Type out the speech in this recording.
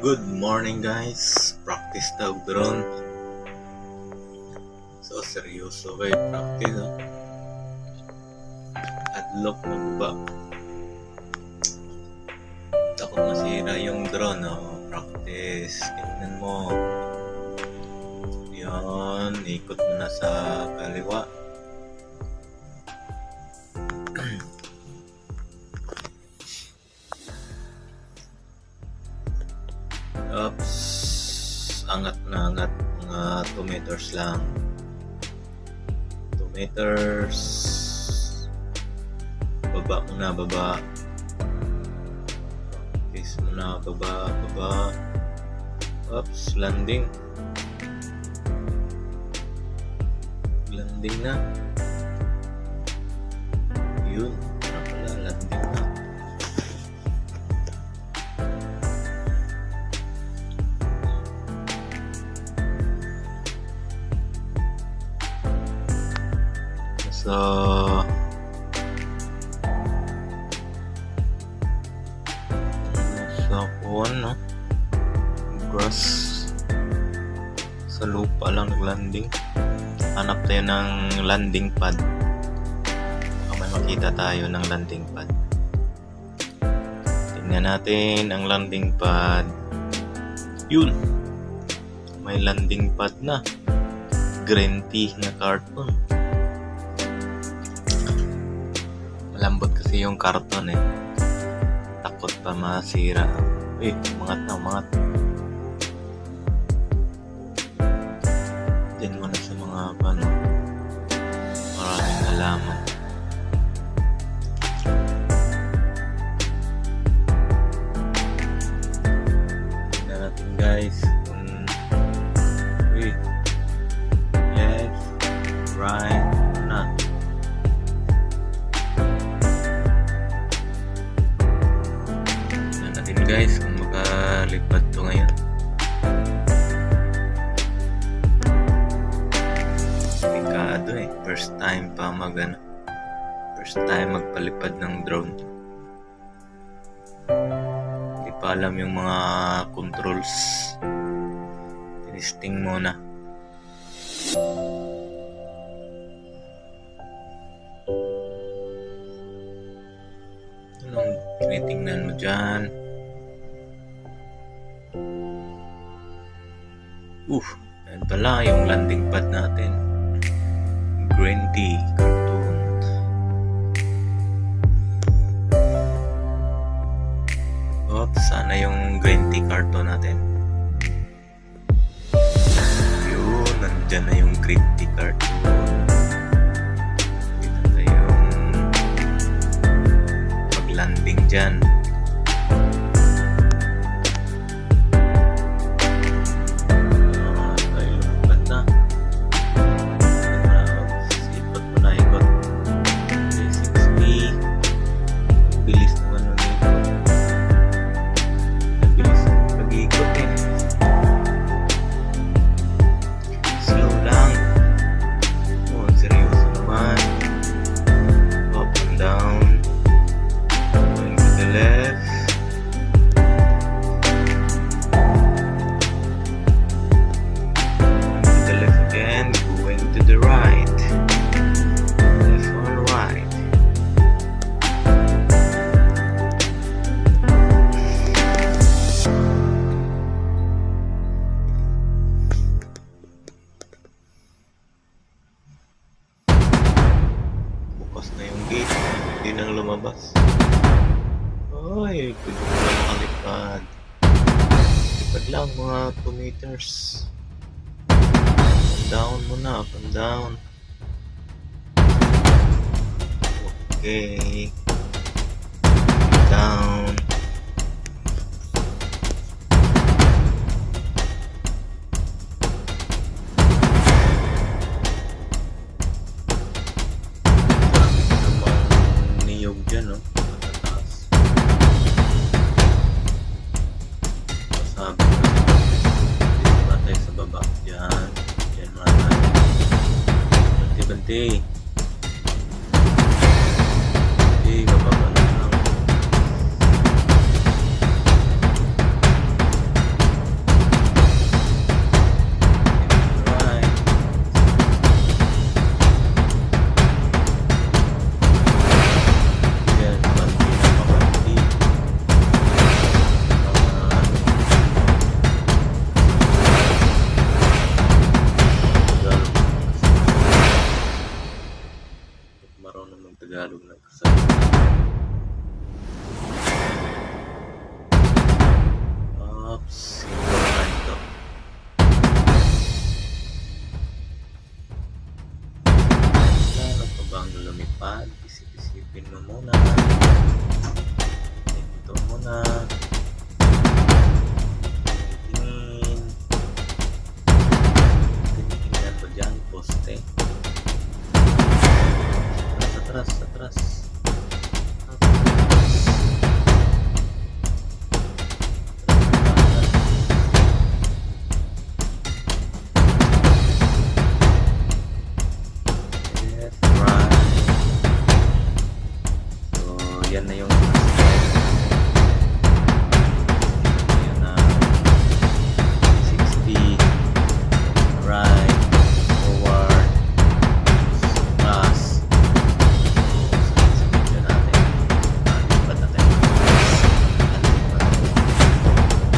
Good morning guys, practice daw drone. So seryoso kayo practice Adlock mababa. Takot masira yung drone Practice, tignan mo. Yan, ikot mo na sa kaliwa. Oops, angat na angat, mga 2 meters lang. 2 meters. Baba muna, baba. Practice muna, baba. Oops, landing. Landing na. Yun, pala, landing na. So kuwan grass sa lupa lang naglanding. Hanap tayo ng landing pad. Baka may makita tayo ng landing pad. Tingnan natin ang landing pad. Yun, may landing pad na. Green tea na carton. Malambot kasi yung karton takot pa masira. Umangat na, umangat. Diyan mo na sa mga maraming halaman. Tignan natin guys kung left, right na. Guys, kung makalipad to ngayon. Delikado first time pa first time magpalipad ng drone. Hindi pa alam yung mga controls. Testing muna. Anong tinitingnan mo dyan? Ayan pala yung landing pad natin. Green tea cartoon. Sana yung green tea cartoon natin. Yun, nandyan na yung green tea cartoon. Dito tayong mag-landing dyan. Na yung gate, hindi nang lumabas. Pwede na makalipad. Lipad lang mga 2 meters. Up and down muna, up and down. Okay. Down. Dyan matataas. Sabi dito ba tayo sa baba? Dyan muna tayo. Banti-banti.